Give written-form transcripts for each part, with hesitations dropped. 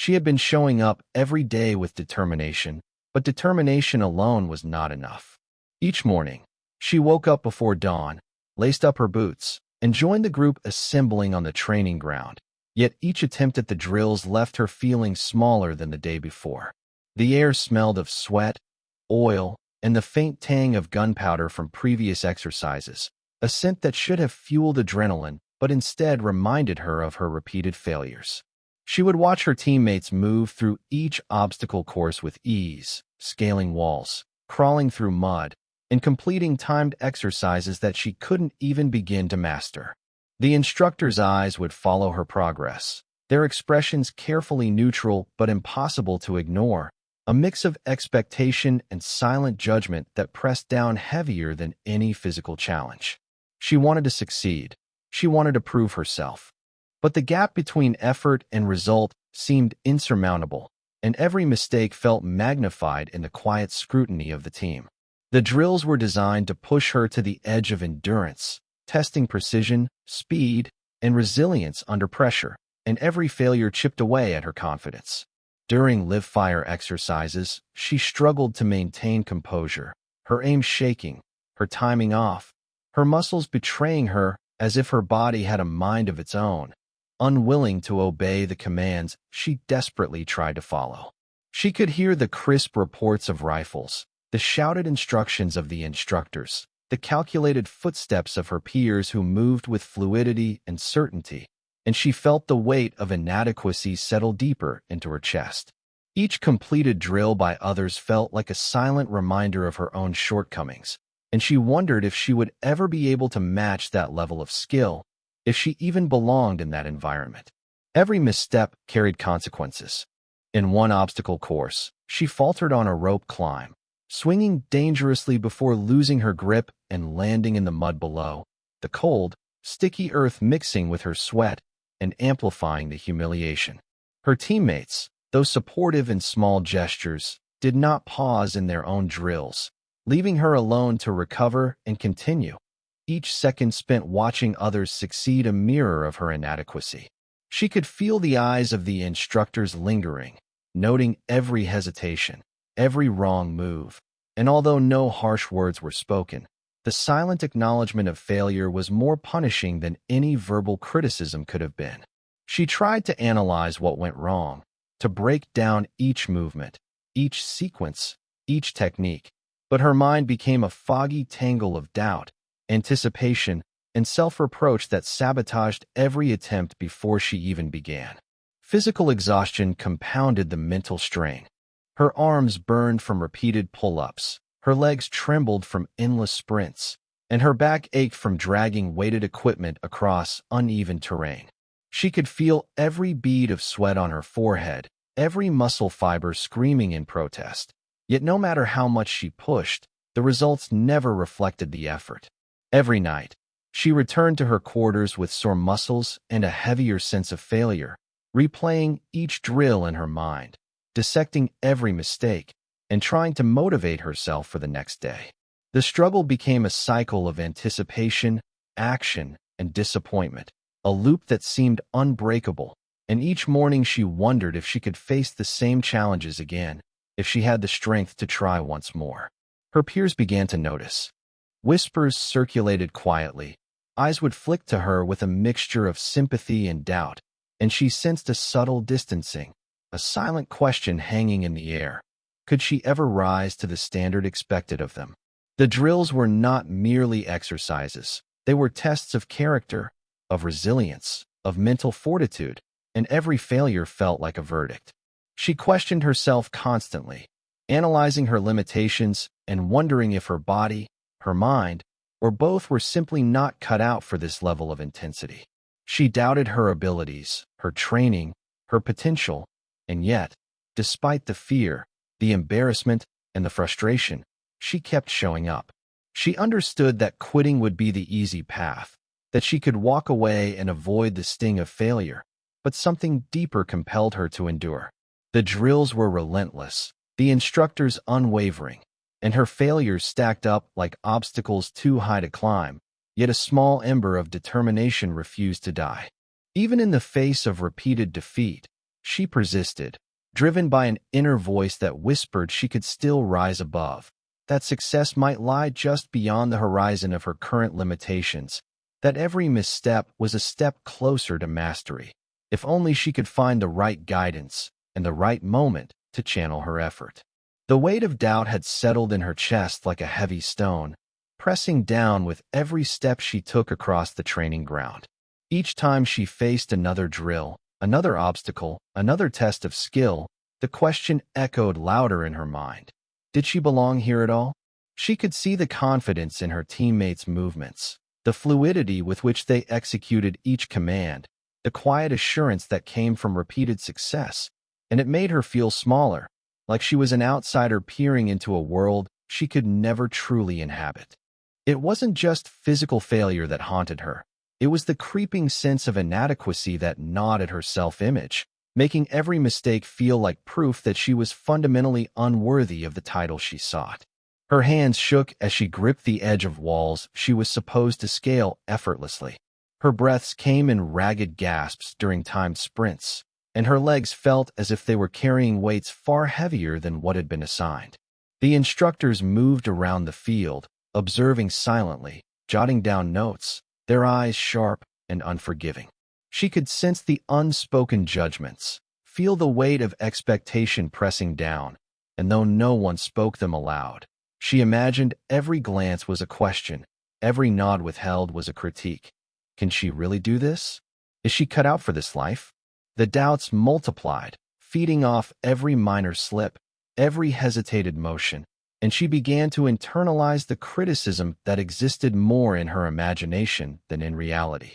She had been showing up every day with determination, but determination alone was not enough. Each morning, she woke up before dawn, laced up her boots, and joined the group assembling on the training ground. Yet each attempt at the drills left her feeling smaller than the day before. The air smelled of sweat, oil, and the faint tang of gunpowder from previous exercises, a scent that should have fueled adrenaline but instead reminded her of her repeated failures. She would watch her teammates move through each obstacle course with ease, scaling walls, crawling through mud, and completing timed exercises that she couldn't even begin to master. The instructor's eyes would follow her progress, their expressions carefully neutral but impossible to ignore, a mix of expectation and silent judgment that pressed down heavier than any physical challenge. She wanted to succeed. She wanted to prove herself. But the gap between effort and result seemed insurmountable, and every mistake felt magnified in the quiet scrutiny of the team. The drills were designed to push her to the edge of endurance, testing precision, speed, and resilience under pressure, and every failure chipped away at her confidence. During live-fire exercises, she struggled to maintain composure, her aim shaking, her timing off, her muscles betraying her as if her body had a mind of its own. Unwilling to obey the commands she desperately tried to follow. She could hear the crisp reports of rifles, the shouted instructions of the instructors, the calculated footsteps of her peers who moved with fluidity and certainty, and she felt the weight of inadequacy settle deeper into her chest. Each completed drill by others felt like a silent reminder of her own shortcomings, and she wondered if she would ever be able to match that level of skill, if she even belonged in that environment. Every misstep carried consequences. In one obstacle course, she faltered on a rope climb, swinging dangerously before losing her grip and landing in the mud below, the cold, sticky earth mixing with her sweat and amplifying the humiliation. Her teammates, though supportive in small gestures, did not pause in their own drills, leaving her alone to recover and continue. Each second spent watching others succeed a mirror of her inadequacy. She could feel the eyes of the instructors lingering, noting every hesitation, every wrong move, and although no harsh words were spoken, the silent acknowledgement of failure was more punishing than any verbal criticism could have been. She tried to analyze what went wrong, to break down each movement, each sequence, each technique, but her mind became a foggy tangle of doubt, anticipation, and self-reproach that sabotaged every attempt before she even began. Physical exhaustion compounded the mental strain. Her arms burned from repeated pull-ups, her legs trembled from endless sprints, and her back ached from dragging weighted equipment across uneven terrain. She could feel every bead of sweat on her forehead, every muscle fiber screaming in protest. Yet no matter how much she pushed, the results never reflected the effort. Every night, she returned to her quarters with sore muscles and a heavier sense of failure, replaying each drill in her mind, dissecting every mistake, and trying to motivate herself for the next day. The struggle became a cycle of anticipation, action, and disappointment, a loop that seemed unbreakable, and each morning she wondered if she could face the same challenges again, if she had the strength to try once more. Her peers began to notice. Whispers circulated quietly. Eyes would flick to her with a mixture of sympathy and doubt, and she sensed a subtle distancing, a silent question hanging in the air. Could she ever rise to the standard expected of them? The drills were not merely exercises. They were tests of character, of resilience, of mental fortitude, and every failure felt like a verdict. She questioned herself constantly, analyzing her limitations and wondering if her body, her mind, or both were simply not cut out for this level of intensity. She doubted her abilities, her training, her potential, and yet, despite the fear, the embarrassment, and the frustration, she kept showing up. She understood that quitting would be the easy path, that she could walk away and avoid the sting of failure, but something deeper compelled her to endure. The drills were relentless, the instructors unwavering, and her failures stacked up like obstacles too high to climb, yet a small ember of determination refused to die. Even in the face of repeated defeat, She persisted, driven by an inner voice that whispered she could still rise above, that success might lie just beyond the horizon of her current limitations, that every misstep was a step closer to mastery, if only she could find the right guidance and the right moment to channel her effort. The weight of doubt had settled in her chest like a heavy stone, pressing down with every step she took across the training ground. Each time she faced another drill, another obstacle, another test of skill, the question echoed louder in her mind. Did she belong here at all? She could see the confidence in her teammates' movements, the fluidity with which they executed each command, the quiet assurance that came from repeated success, and it made her feel smaller, like she was an outsider peering into a world she could never truly inhabit. It wasn't just physical failure that haunted her. It was the creeping sense of inadequacy that gnawed at her self-image, making every mistake feel like proof that she was fundamentally unworthy of the title she sought. Her hands shook as she gripped the edge of walls she was supposed to scale effortlessly. Her breaths came in ragged gasps during timed sprints, and her legs felt as if they were carrying weights far heavier than what had been assigned. The instructors moved around the field, observing silently, jotting down notes, their eyes sharp and unforgiving. She could sense the unspoken judgments, feel the weight of expectation pressing down, and though no one spoke them aloud, she imagined every glance was a question, every nod withheld was a critique. Can she really do this? Is she cut out for this life? The doubts multiplied, feeding off every minor slip, every hesitated motion, and she began to internalize the criticism that existed more in her imagination than in reality.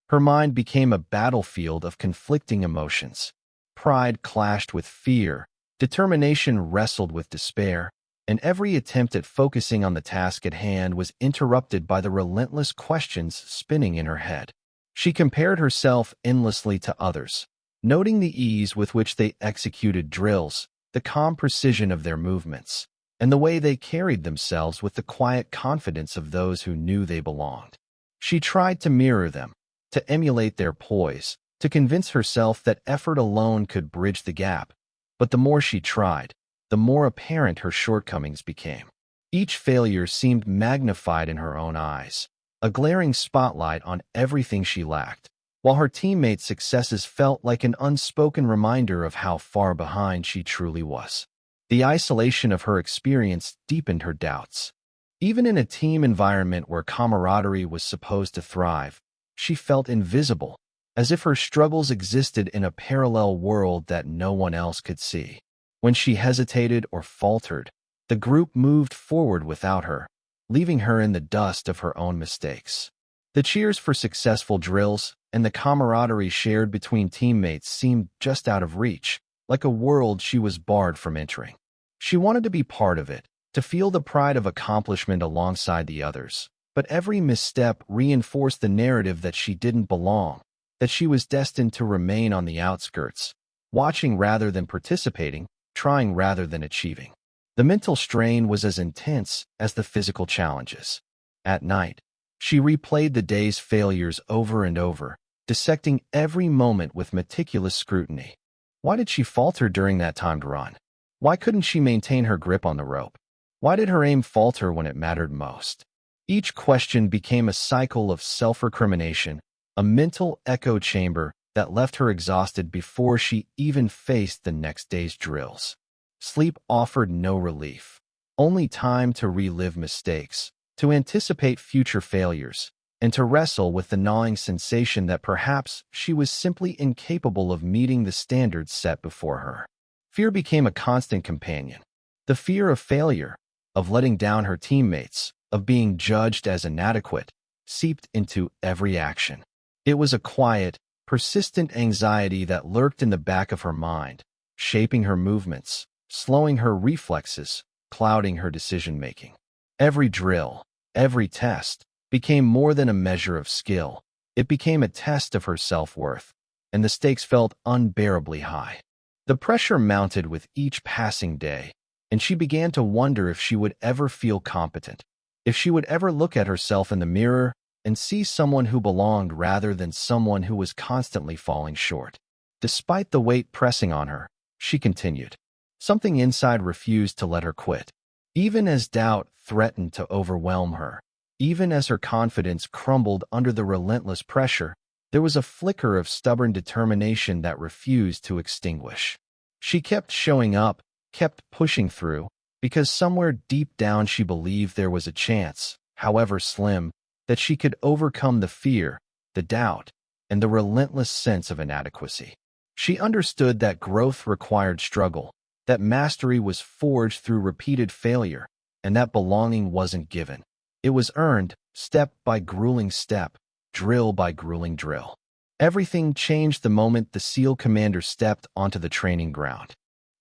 Her mind became a battlefield of conflicting emotions. Pride clashed with fear, determination wrestled with despair, and every attempt at focusing on the task at hand was interrupted by the relentless questions spinning in her head. She compared herself endlessly to others, noting the ease with which they executed drills, the calm precision of their movements, and the way they carried themselves with the quiet confidence of those who knew they belonged. She tried to mirror them, to emulate their poise, to convince herself that effort alone could bridge the gap. But the more she tried, the more apparent her shortcomings became. Each failure seemed magnified in her own eyes, a glaring spotlight on everything she lacked, while her teammates' successes felt like an unspoken reminder of how far behind she truly was. The isolation of her experience deepened her doubts. Even in a team environment where camaraderie was supposed to thrive, she felt invisible, as if her struggles existed in a parallel world that no one else could see. When she hesitated or faltered, the group moved forward without her, leaving her in the dust of her own mistakes. The cheers for successful drills and the camaraderie shared between teammates seemed just out of reach, like a world she was barred from entering. She wanted to be part of it, to feel the pride of accomplishment alongside the others. But every misstep reinforced the narrative that she didn't belong, that she was destined to remain on the outskirts, watching rather than participating, trying rather than achieving. The mental strain was as intense as the physical challenges. At night, she replayed the day's failures over and over, dissecting every moment with meticulous scrutiny. Why did she falter during that timed run? Why couldn't she maintain her grip on the rope? Why did her aim falter when it mattered most? Each question became a cycle of self-recrimination, a mental echo chamber that left her exhausted before she even faced the next day's drills. Sleep offered no relief, only time to relive mistakes, to anticipate future failures, and to wrestle with the gnawing sensation that perhaps she was simply incapable of meeting the standards set before her. Fear became a constant companion. The fear of failure, of letting down her teammates, of being judged as inadequate, seeped into every action. It was a quiet, persistent anxiety that lurked in the back of her mind, shaping her movements, slowing her reflexes, clouding her decision-making. Every drill, every test, became more than a measure of skill. It became a test of her self-worth, and the stakes felt unbearably high. The pressure mounted with each passing day, and she began to wonder if she would ever feel competent, if she would ever look at herself in the mirror and see someone who belonged rather than someone who was constantly falling short. Despite the weight pressing on her, she continued. Something inside refused to let her quit. Even as doubt threatened to overwhelm her, even as her confidence crumbled under the relentless pressure, there was a flicker of stubborn determination that refused to extinguish. She kept showing up, kept pushing through, because somewhere deep down she believed there was a chance, however slim, that she could overcome the fear, the doubt, and the relentless sense of inadequacy. She understood that growth required struggle, that mastery was forged through repeated failure, and that belonging wasn't given. It was earned, step by grueling step, drill by grueling drill. Everything changed the moment the SEAL commander stepped onto the training ground.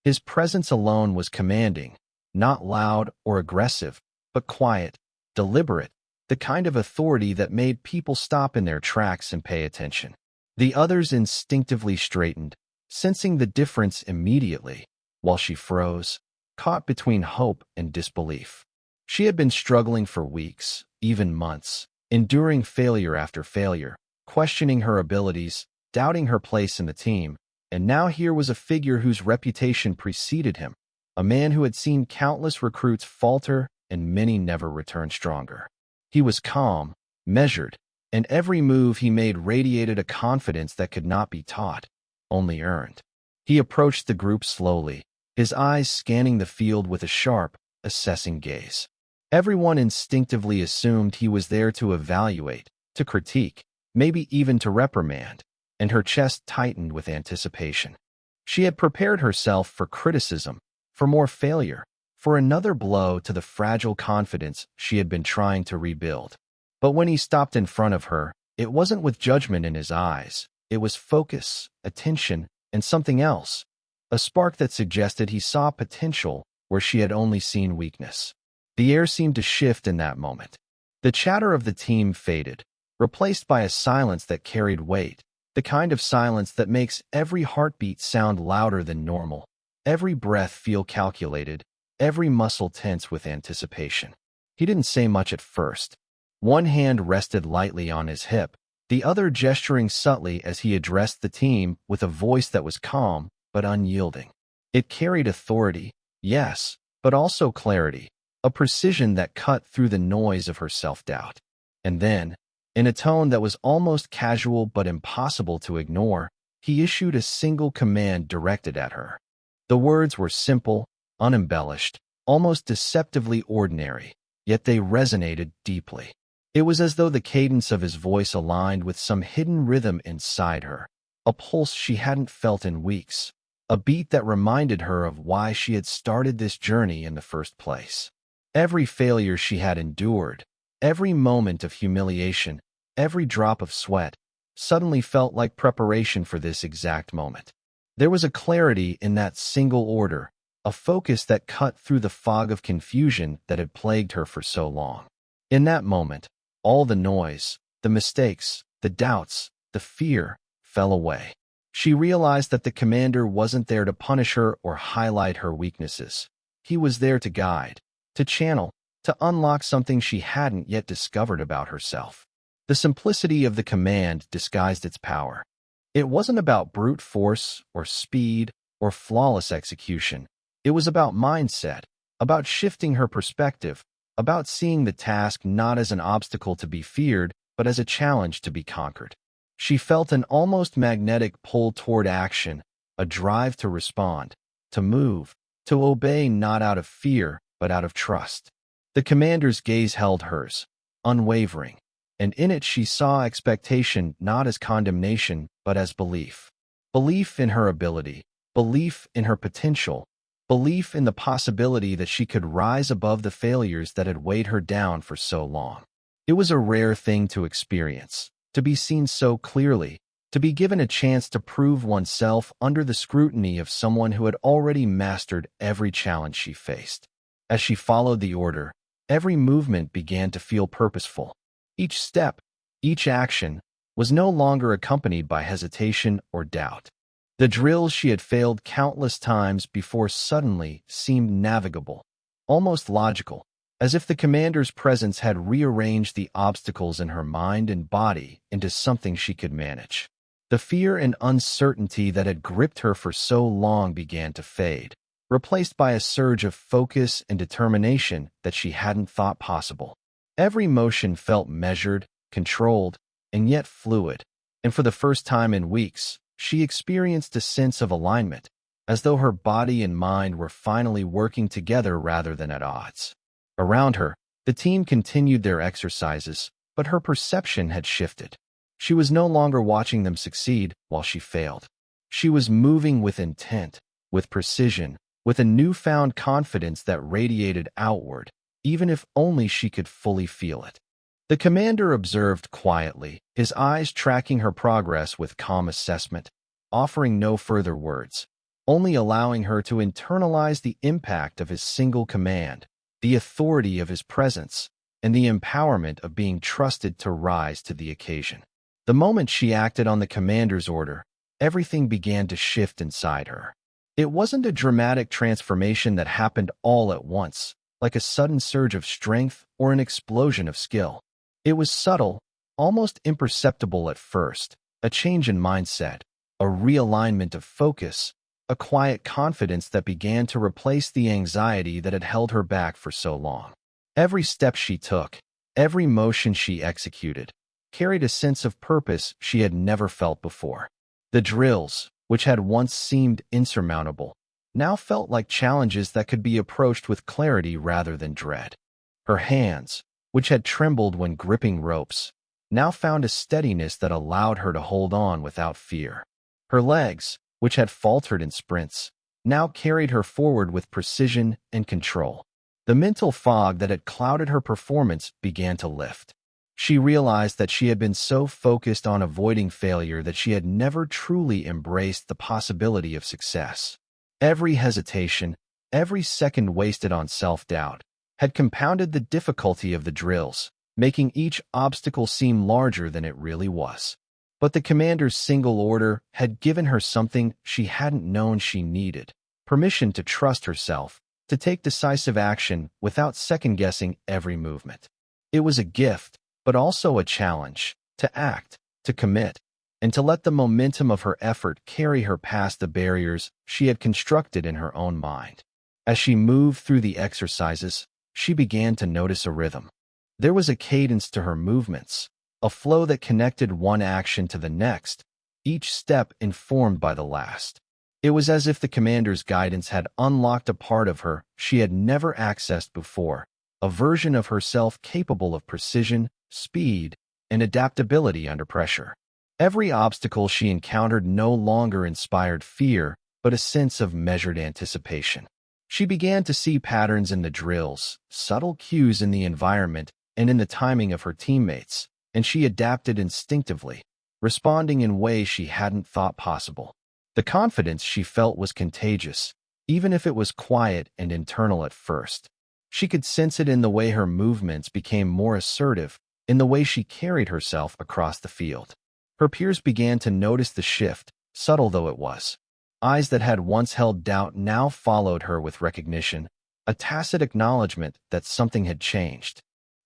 His presence alone was commanding, not loud or aggressive, but quiet, deliberate, the kind of authority that made people stop in their tracks and pay attention. The others instinctively straightened, sensing the difference immediately, while she froze, caught between hope and disbelief. She had been struggling for weeks, even months, enduring failure after failure, questioning her abilities, doubting her place in the team, and now here was a figure whose reputation preceded him, a man who had seen countless recruits falter and many never return stronger. He was calm, measured, and every move he made radiated a confidence that could not be taught, only earned. He approached the group slowly, his eyes scanning the field with a sharp, assessing gaze. Everyone instinctively assumed he was there to evaluate, to critique, maybe even to reprimand, and her chest tightened with anticipation. She had prepared herself for criticism, for more failure, for another blow to the fragile confidence she had been trying to rebuild. But when he stopped in front of her, it wasn't with judgment in his eyes. It was focus, attention, and something else, a spark that suggested he saw potential where she had only seen weakness. The air seemed to shift in that moment. The chatter of the team faded, replaced by a silence that carried weight, the kind of silence that makes every heartbeat sound louder than normal, every breath feel calculated, every muscle tense with anticipation. He didn't say much at first. One hand rested lightly on his hip, the other gesturing subtly as he addressed the team with a voice that was calm but unyielding. It carried authority, yes, but also clarity, a precision that cut through the noise of her self-doubt. And then, in a tone that was almost casual but impossible to ignore, he issued a single command directed at her. The words were simple, unembellished, almost deceptively ordinary, yet they resonated deeply. It was as though the cadence of his voice aligned with some hidden rhythm inside her, a pulse she hadn't felt in weeks, a beat that reminded her of why she had started this journey in the first place. Every failure she had endured, every moment of humiliation, every drop of sweat, suddenly felt like preparation for this exact moment. There was a clarity in that single order, a focus that cut through the fog of confusion that had plagued her for so long. In that moment, all the noise, the mistakes, the doubts, the fear fell away. She realized that the commander wasn't there to punish her or highlight her weaknesses. He was there to guide, to channel, to unlock something she hadn't yet discovered about herself. The simplicity of the command disguised its power. It wasn't about brute force or speed or flawless execution. It was about mindset, about shifting her perspective, about seeing the task not as an obstacle to be feared, but as a challenge to be conquered. She felt an almost magnetic pull toward action, a drive to respond, to move, to obey not out of fear, but out of trust. The commander's gaze held hers, unwavering, and in it she saw expectation not as condemnation, but as belief. Belief in her ability, belief in her potential, belief in the possibility that she could rise above the failures that had weighed her down for so long. It was a rare thing to experience, to be seen so clearly, to be given a chance to prove oneself under the scrutiny of someone who had already mastered every challenge she faced. As she followed the order, every movement began to feel purposeful. Each step, each action, was no longer accompanied by hesitation or doubt. The drills she had failed countless times before suddenly seemed navigable, almost logical, as if the commander's presence had rearranged the obstacles in her mind and body into something she could manage. The fear and uncertainty that had gripped her for so long began to fade, replaced by a surge of focus and determination that she hadn't thought possible. Every motion felt measured, controlled, and yet fluid, and for the first time in weeks, she experienced a sense of alignment, as though her body and mind were finally working together rather than at odds. Around her, the team continued their exercises, but her perception had shifted. She was no longer watching them succeed while she failed. She was moving with intent, with precision, with a newfound confidence that radiated outward, even if only she could fully feel it. The commander observed quietly, his eyes tracking her progress with calm assessment, offering no further words, only allowing her to internalize the impact of his single command, the authority of his presence, and the empowerment of being trusted to rise to the occasion. The moment she acted on the commander's order, everything began to shift inside her. It wasn't a dramatic transformation that happened all at once, like a sudden surge of strength or an explosion of skill. It was subtle, almost imperceptible at first, a change in mindset, a realignment of focus, a quiet confidence that began to replace the anxiety that had held her back for so long. Every step she took, every motion she executed, carried a sense of purpose she had never felt before. The drills, which had once seemed insurmountable, now felt like challenges that could be approached with clarity rather than dread. Her hands, which had trembled when gripping ropes, now found a steadiness that allowed her to hold on without fear. Her legs, which had faltered in sprints, now carried her forward with precision and control. The mental fog that had clouded her performance began to lift. She realized that she had been so focused on avoiding failure that she had never truly embraced the possibility of success. Every hesitation, every second wasted on self-doubt, had compounded the difficulty of the drills, making each obstacle seem larger than it really was. But the commander's single order had given her something she hadn't known she needed: permission to trust herself, to take decisive action without second-guessing every movement. It was a gift, but also a challenge, to act, to commit, and to let the momentum of her effort carry her past the barriers she had constructed in her own mind. As she moved through the exercises, she began to notice a rhythm. There was a cadence to her movements, a flow that connected one action to the next, each step informed by the last. It was as if the commander's guidance had unlocked a part of her she had never accessed before, a version of herself capable of precision, speed, and adaptability under pressure. Every obstacle she encountered no longer inspired fear, but a sense of measured anticipation. She began to see patterns in the drills, subtle cues in the environment, and in the timing of her teammates, and she adapted instinctively, responding in ways she hadn't thought possible. The confidence she felt was contagious, even if it was quiet and internal at first. She could sense it in the way her movements became more assertive, in the way she carried herself across the field. Her peers began to notice the shift, subtle though it was. Eyes that had once held doubt now followed her with recognition, a tacit acknowledgement that something had changed.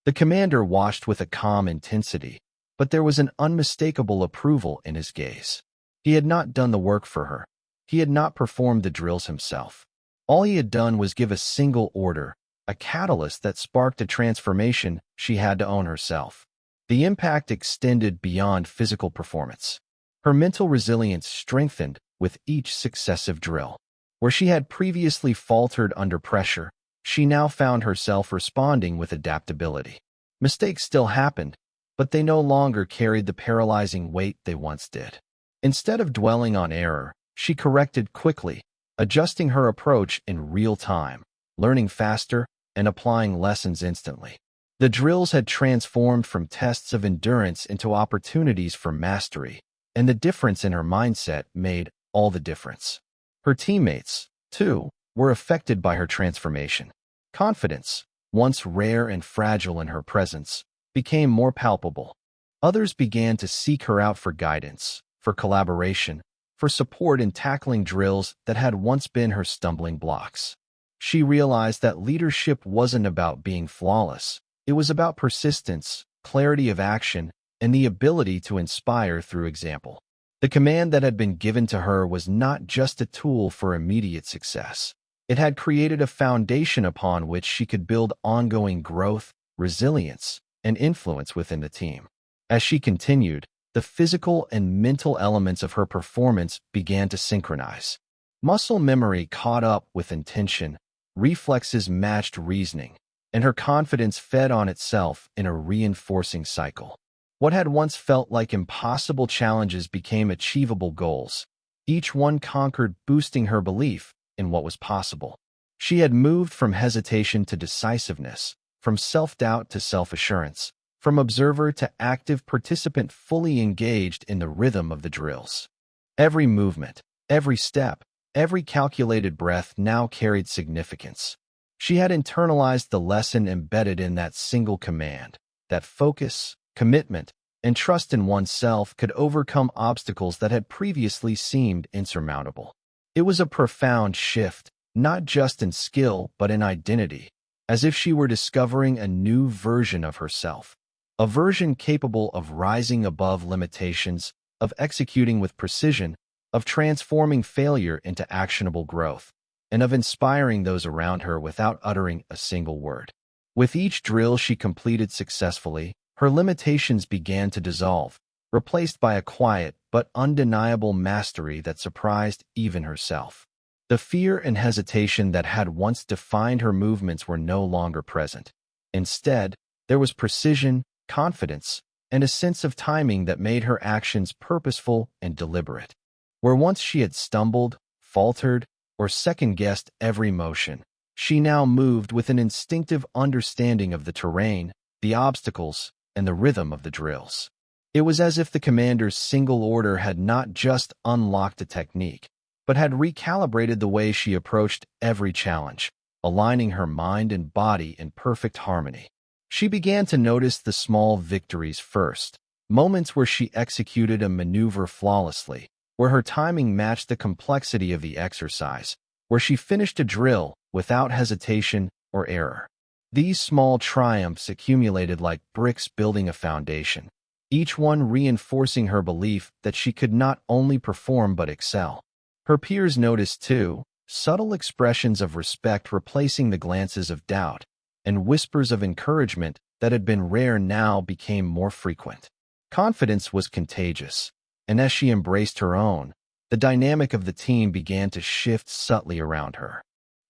The commander watched with a calm intensity, but there was an unmistakable approval in his gaze. He had not done the work for her. He had not performed the drills himself. All he had done was give a single order, a catalyst that sparked a transformation she had to own herself. The impact extended beyond physical performance. Her mental resilience strengthened with each successive drill. Where she had previously faltered under pressure, she now found herself responding with adaptability. Mistakes still happened, but they no longer carried the paralyzing weight they once did. Instead of dwelling on error, she corrected quickly, adjusting her approach in real time, learning faster, and applying lessons instantly. The drills had transformed from tests of endurance into opportunities for mastery, and the difference in her mindset made all the difference. Her teammates, too, were affected by her transformation. Confidence, once rare and fragile in her presence, became more palpable. Others began to seek her out for guidance, for collaboration, for support in tackling drills that had once been her stumbling blocks. She realized that leadership wasn't about being flawless. It was about persistence, clarity of action, and the ability to inspire through example. The command that had been given to her was not just a tool for immediate success. It had created a foundation upon which she could build ongoing growth, resilience, and influence within the team. As she continued, the physical and mental elements of her performance began to synchronize. Muscle memory caught up with intention, reflexes matched reasoning, and her confidence fed on itself in a reinforcing cycle. What had once felt like impossible challenges became achievable goals, each one conquered, boosting her belief in what was possible. She had moved from hesitation to decisiveness, from self-doubt to self-assurance, from observer to active participant, fully engaged in the rhythm of the drills. Every movement, every step, every calculated breath now carried significance. She had internalized the lesson embedded in that single command, that focus, commitment, and trust in oneself could overcome obstacles that had previously seemed insurmountable. It was a profound shift, not just in skill but in identity, as if she were discovering a new version of herself, a version capable of rising above limitations, of executing with precision, of transforming failure into actionable growth, and of inspiring those around her without uttering a single word. With each drill she completed successfully, her limitations began to dissolve, replaced by a quiet but undeniable mastery that surprised even herself. The fear and hesitation that had once defined her movements were no longer present. Instead, there was precision, confidence, and a sense of timing that made her actions purposeful and deliberate. Where once she had stumbled, faltered, or second-guessed every motion, she now moved with an instinctive understanding of the terrain, the obstacles, and the rhythm of the drills. It was as if the commander's single order had not just unlocked a technique, but had recalibrated the way she approached every challenge, aligning her mind and body in perfect harmony. She began to notice the small victories first, moments where she executed a maneuver flawlessly, where her timing matched the complexity of the exercise, where she finished a drill without hesitation or error. These small triumphs accumulated like bricks building a foundation, each one reinforcing her belief that she could not only perform but excel. Her peers noticed, too, subtle expressions of respect replacing the glances of doubt, and whispers of encouragement that had been rare now became more frequent. Confidence was contagious, and as she embraced her own, the dynamic of the team began to shift subtly around her.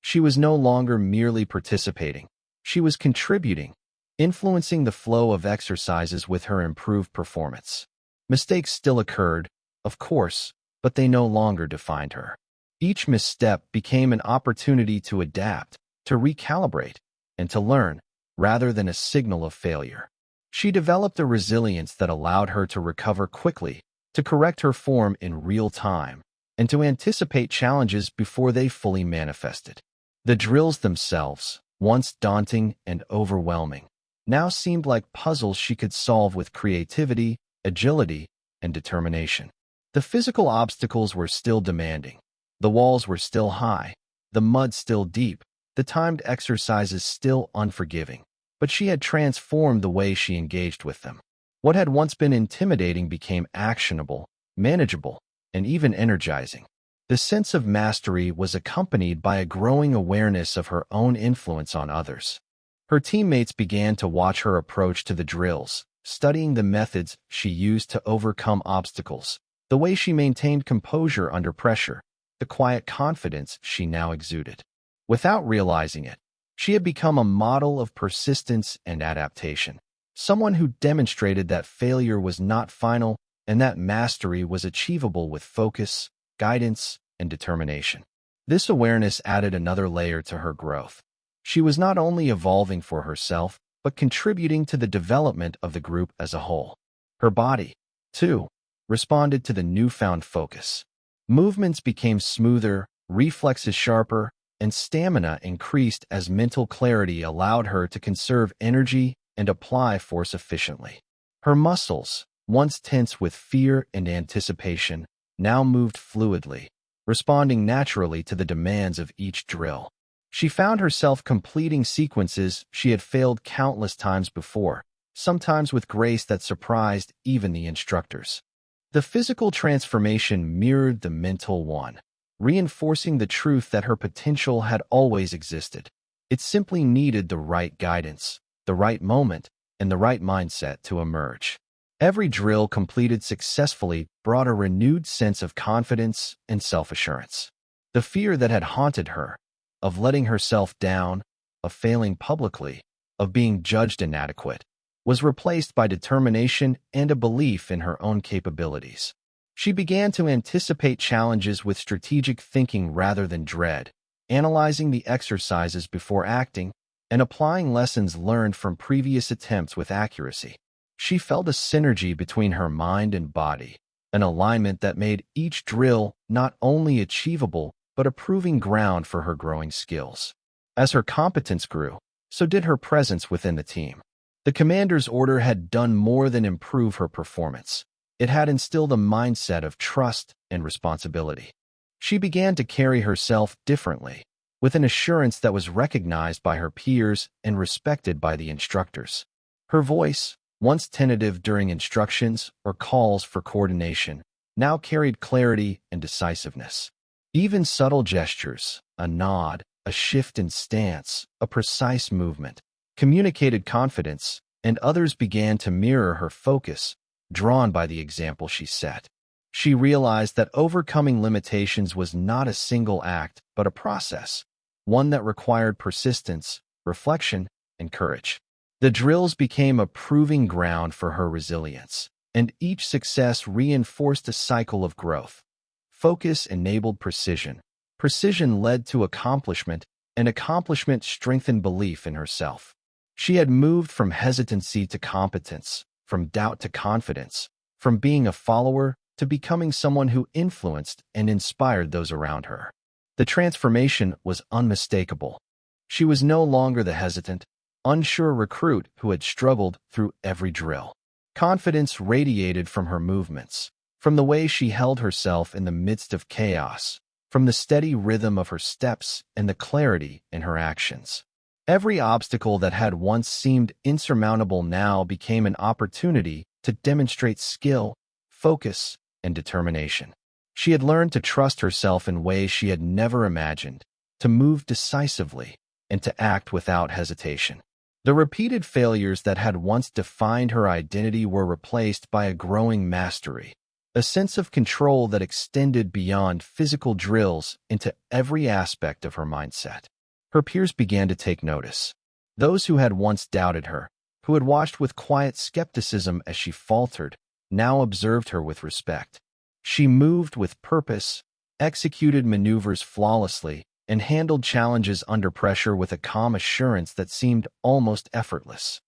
She was no longer merely participating. She was contributing, influencing the flow of exercises with her improved performance. Mistakes still occurred, of course, but they no longer defined her. Each misstep became an opportunity to adapt, to recalibrate, and to learn, rather than a signal of failure. She developed a resilience that allowed her to recover quickly, to correct her form in real time, and to anticipate challenges before they fully manifested. The drills themselves, once daunting and overwhelming, now seemed like puzzles she could solve with creativity, agility, and determination. The physical obstacles were still demanding. The walls were still high, the mud still deep, the timed exercises still unforgiving, but she had transformed the way she engaged with them. What had once been intimidating became actionable, manageable, and even energizing. The sense of mastery was accompanied by a growing awareness of her own influence on others. Her teammates began to watch her approach to the drills, studying the methods she used to overcome obstacles, the way she maintained composure under pressure, the quiet confidence she now exuded. Without realizing it, she had become a model of persistence and adaptation, someone who demonstrated that failure was not final and that mastery was achievable with focus, guidance, and determination. This awareness added another layer to her growth. She was not only evolving for herself, but contributing to the development of the group as a whole. Her body, too, responded to the newfound focus. Movements became smoother, reflexes sharper, and stamina increased as mental clarity allowed her to conserve energy and apply force efficiently. Her muscles, once tense with fear and anticipation, now moved fluidly, responding naturally to the demands of each drill. She found herself completing sequences she had failed countless times before, sometimes with grace that surprised even the instructors. The physical transformation mirrored the mental one, reinforcing the truth that her potential had always existed. It simply needed the right guidance, the right moment, and the right mindset to emerge. Every drill completed successfully brought a renewed sense of confidence and self-assurance. The fear that had haunted her, of letting herself down, of failing publicly, of being judged inadequate, was replaced by determination and a belief in her own capabilities. She began to anticipate challenges with strategic thinking rather than dread, analyzing the exercises before acting, and applying lessons learned from previous attempts with accuracy. She felt a synergy between her mind and body, an alignment that made each drill not only achievable but a proving ground for her growing skills. As her competence grew, so did her presence within the team. The commander's order had done more than improve her performance. It had instilled a mindset of trust and responsibility. She began to carry herself differently, with an assurance that was recognized by her peers and respected by the instructors. Her voice, once tentative during instructions or calls for coordination, now carried clarity and decisiveness. Even subtle gestures, a nod, a shift in stance, a precise movement, communicated confidence, and others began to mirror her focus, drawn by the example she set. She realized that overcoming limitations was not a single act, but a process, one that required persistence, reflection, and courage. The drills became a proving ground for her resilience, and each success reinforced a cycle of growth. Focus enabled precision. Precision led to accomplishment, and accomplishment strengthened belief in herself. She had moved from hesitancy to competence, from doubt to confidence, from being a follower to becoming someone who influenced and inspired those around her. The transformation was unmistakable. She was no longer the hesitant, unsure recruit who had struggled through every drill. Confidence radiated from her movements, from the way she held herself in the midst of chaos, from the steady rhythm of her steps and the clarity in her actions. Every obstacle that had once seemed insurmountable now became an opportunity to demonstrate skill, focus, and determination. She had learned to trust herself in ways she had never imagined, to move decisively, and to act without hesitation. The repeated failures that had once defined her identity were replaced by a growing mastery, a sense of control that extended beyond physical drills into every aspect of her mindset. Her peers began to take notice. Those who had once doubted her, who had watched with quiet skepticism as she faltered, now observed her with respect. She moved with purpose, executed maneuvers flawlessly, and handled challenges under pressure with a calm assurance that seemed almost effortless.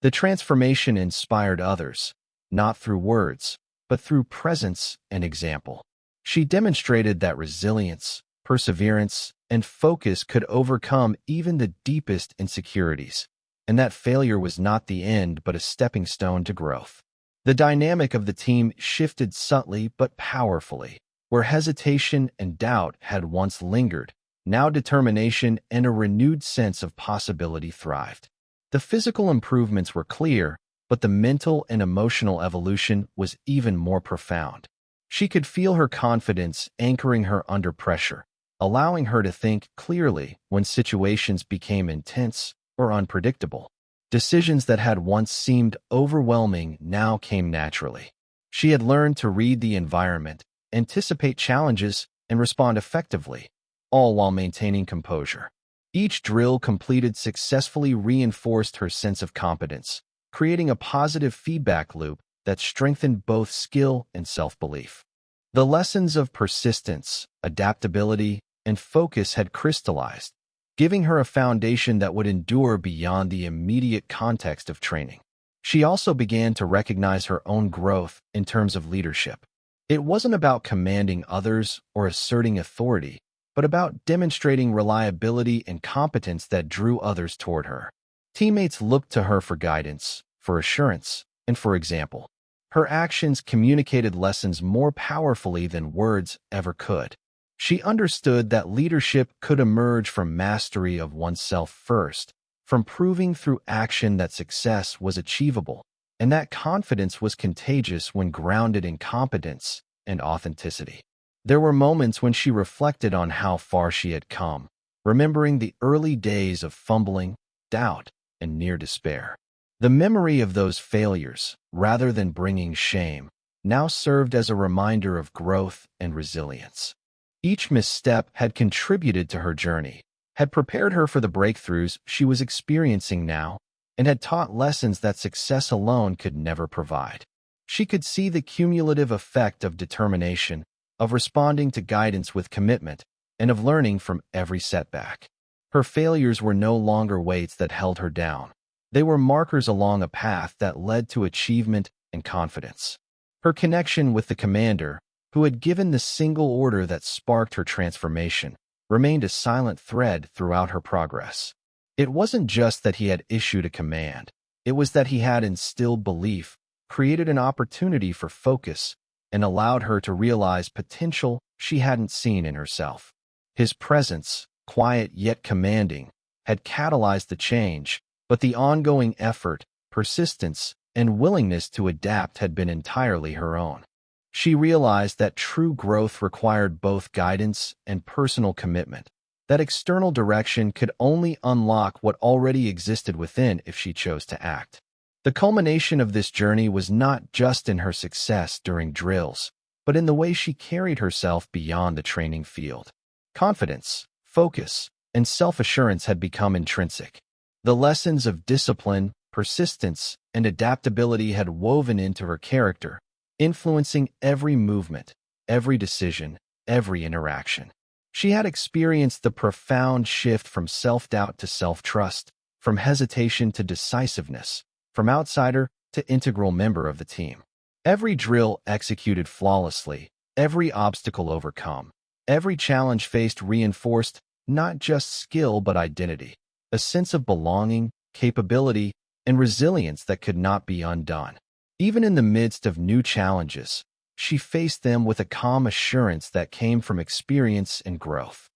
The transformation inspired others, not through words, but through presence and example. She demonstrated that resilience, perseverance, and focus could overcome even the deepest insecurities, and that failure was not the end but a stepping stone to growth. The dynamic of the team shifted subtly but powerfully. Where hesitation and doubt had once lingered, now determination and a renewed sense of possibility thrived. The physical improvements were clear, but the mental and emotional evolution was even more profound. She could feel her confidence anchoring her under pressure, allowing her to think clearly when situations became intense or unpredictable. Decisions that had once seemed overwhelming now came naturally. She had learned to read the environment, anticipate challenges, and respond effectively, all while maintaining composure. Each drill completed successfully reinforced her sense of competence, creating a positive feedback loop that strengthened both skill and self-belief. The lessons of persistence, adaptability, and focus had crystallized, giving her a foundation that would endure beyond the immediate context of training. She also began to recognize her own growth in terms of leadership. It wasn't about commanding others or asserting authority, but about demonstrating reliability and competence that drew others toward her. Teammates looked to her for guidance, for assurance, and for example. Her actions communicated lessons more powerfully than words ever could. She understood that leadership could emerge from mastery of oneself first, from proving through action that success was achievable, and that confidence was contagious when grounded in competence and authenticity. There were moments when she reflected on how far she had come, remembering the early days of fumbling, doubt, and near despair. The memory of those failures, rather than bringing shame, now served as a reminder of growth and resilience. Each misstep had contributed to her journey, had prepared her for the breakthroughs she was experiencing now, and had taught lessons that success alone could never provide. She could see the cumulative effect of determination, of responding to guidance with commitment, and of learning from every setback. Her failures were no longer weights that held her down. They were markers along a path that led to achievement and confidence. Her connection with the commander, who had given the single order that sparked her transformation, remained a silent thread throughout her progress. It wasn't just that he had issued a command. It was that he had instilled belief, created an opportunity for focus, and allowed her to realize potential she hadn't seen in herself. His presence, quiet yet commanding, had catalyzed the change, but the ongoing effort, persistence, and willingness to adapt had been entirely her own. She realized that true growth required both guidance and personal commitment, that external direction could only unlock what already existed within if she chose to act. The culmination of this journey was not just in her success during drills, but in the way she carried herself beyond the training field. Confidence, focus, and self-assurance had become intrinsic. The lessons of discipline, persistence, and adaptability had woven into her character, influencing every movement, every decision, every interaction. She had experienced the profound shift from self-doubt to self-trust, from hesitation to decisiveness, from outsider to integral member of the team. Every drill executed flawlessly, every obstacle overcome, every challenge faced reinforced not just skill but identity, a sense of belonging, capability, and resilience that could not be undone. Even in the midst of new challenges, she faced them with a calm assurance that came from experience and growth.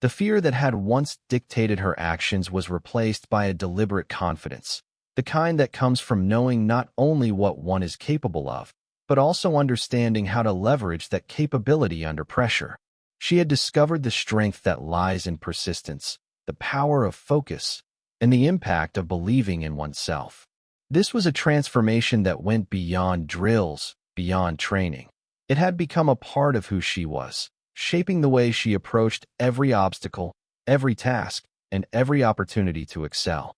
The fear that had once dictated her actions was replaced by a deliberate confidence, the kind that comes from knowing not only what one is capable of, but also understanding how to leverage that capability under pressure. She had discovered the strength that lies in persistence, the power of focus, and the impact of believing in oneself. This was a transformation that went beyond drills, beyond training. It had become a part of who she was, shaping the way she approached every obstacle, every task, and every opportunity to excel.